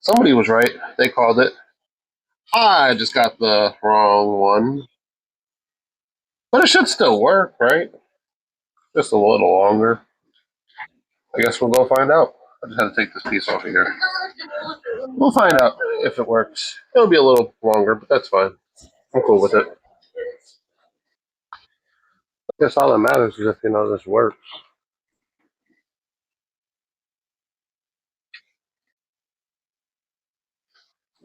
Somebody was right. They called it. I just got the wrong one. But it should still work, right? Just a little longer. I guess we'll go find out. I just had to take this piece off of here. We'll find out if it works. It'll be a little longer, but that's fine. I'm cool with it. I guess all that matters is if you know this works.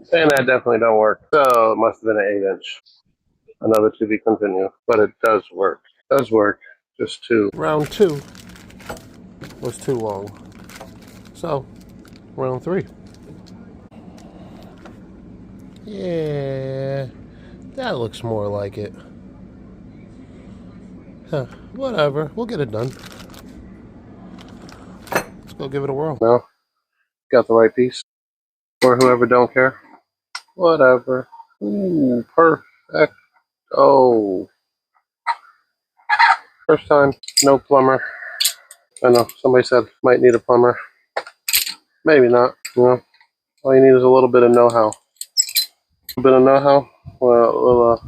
Saying that definitely don't work. So it must have been an 8-inch. Another to be continued. But it does work. It does work. Just too. Round 2 was too long. So, round 3. Yeah, that looks more like it. Huh, whatever, we'll get it done. Let's go give it a whirl. No, got the right piece. For whoever don't care. Whatever. Ooh, perfect. Oh. First time, no plumber. I know, somebody said might need a plumber. Maybe not, you know. All you need is a little bit of know-how. A bit of know-how, well, it'll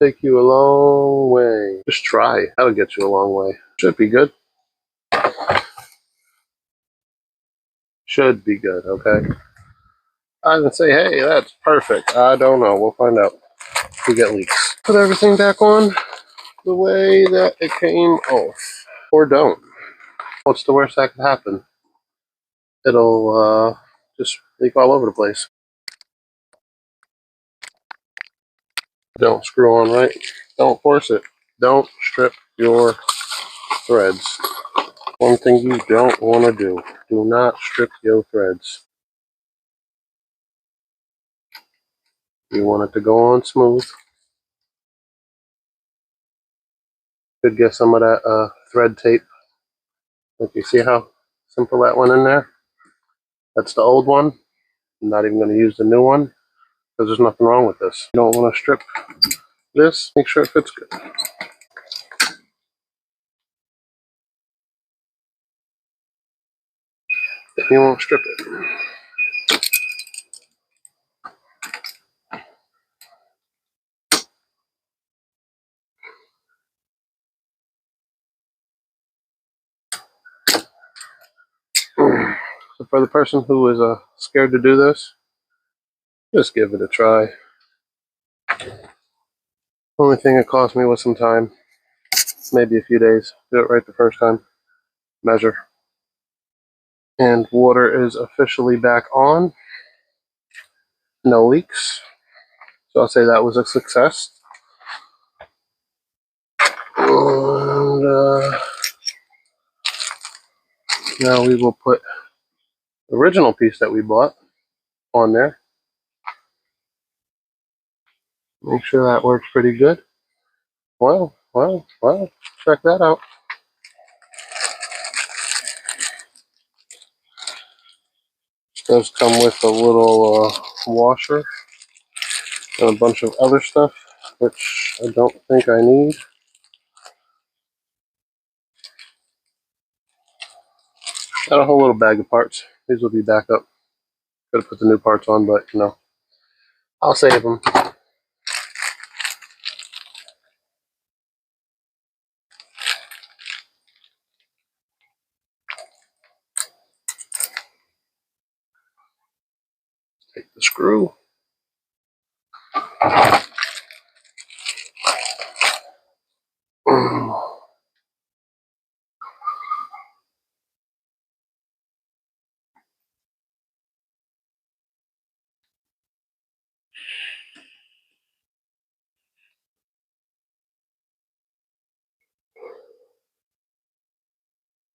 take you a long way. Just try. That'll get you a long way. Should be good. Should be good, okay? I didn't say, hey, that's perfect. I don't know. We'll find out. We get leaks. Put everything back on the way that it came off. Or don't. What's the worst that could happen? It'll just leak all over the place. Don't screw on right. Don't force it. Don't strip your threads. One thing you don't want to do. Do not strip your threads. You want it to go on smooth. Could get some of that thread tape. Like you see how simple that went in there? That's the old one. I'm not even going to use the new one because there's nothing wrong with this. You don't want to strip this. Make sure it fits good. If you won't strip it. So for the person who is scared to do this, just give it a try. Only thing it cost me was some time, maybe a few days. Do it right the first time. Measure. And water is officially back on. No leaks. So I'll say that was a success. And now we will put the original piece that we bought on there. Make sure that works pretty good. Well, check that out. It does come with a little washer and a bunch of other stuff, which I don't think I need. Got a whole little bag of parts. These will be back up. Could have put the new parts on, but you know, I'll save them. Take the screw.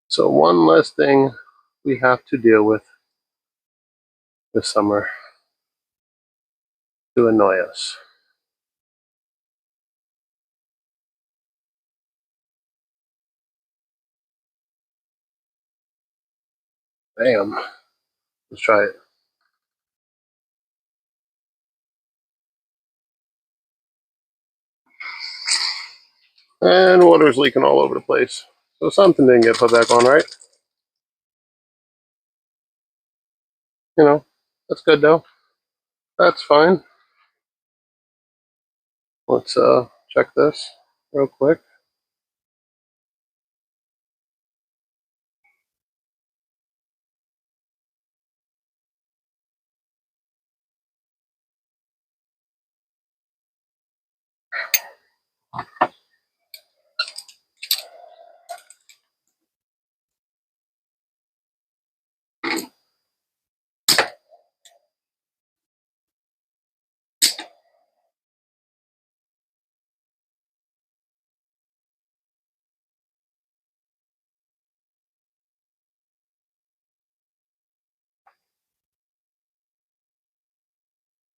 So one less thing we have to deal with this summer to annoy us. Bam. Let's try it. And water's leaking all over the place. So something didn't get put back on right. You know, That's good though. That's fine. Let's check this real quick.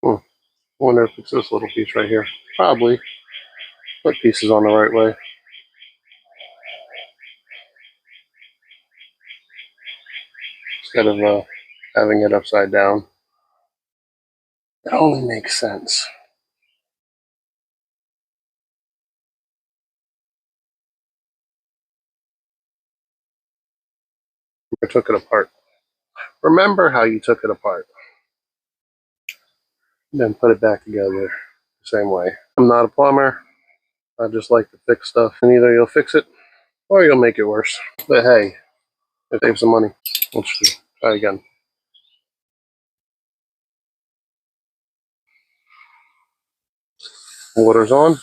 Hmm. Wonder if it's this little piece right here. Probably. Put pieces on the right way instead of having it upside down. It only makes sense. I took it apart. Remember how you took it apart. Then put it back together the same way. I'm not a plumber. I just like to fix stuff. And either you'll fix it or you'll make it worse. But hey, it saves some money. Let's try again. Water's on.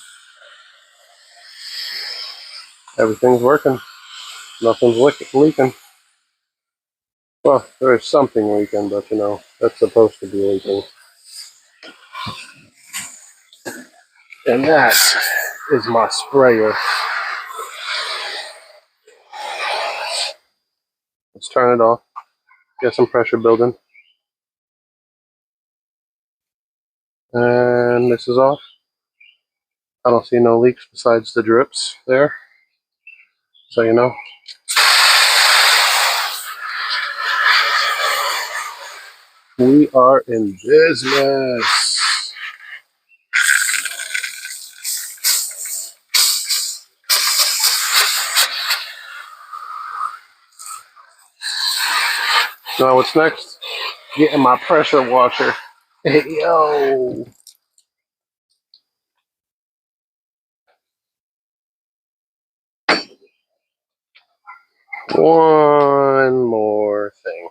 Everything's working. Nothing's leaking. Well, there is something leaking, but you know, that's supposed to be leaking. And that is my sprayer. Let's turn it off. Get some pressure building. And this is off. I don't see no leaks besides the drips there. So you know. We are in business. Now what's next? Getting my pressure washer. Hey, yo. One more thing.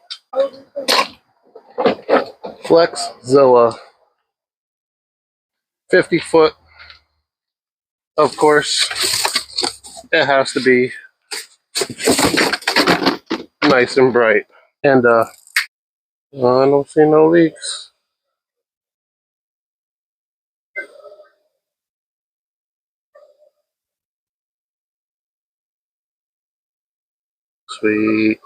Flexzilla. 50-foot. Of course, it has to be nice and bright. And I don't see no leaks. Sweet.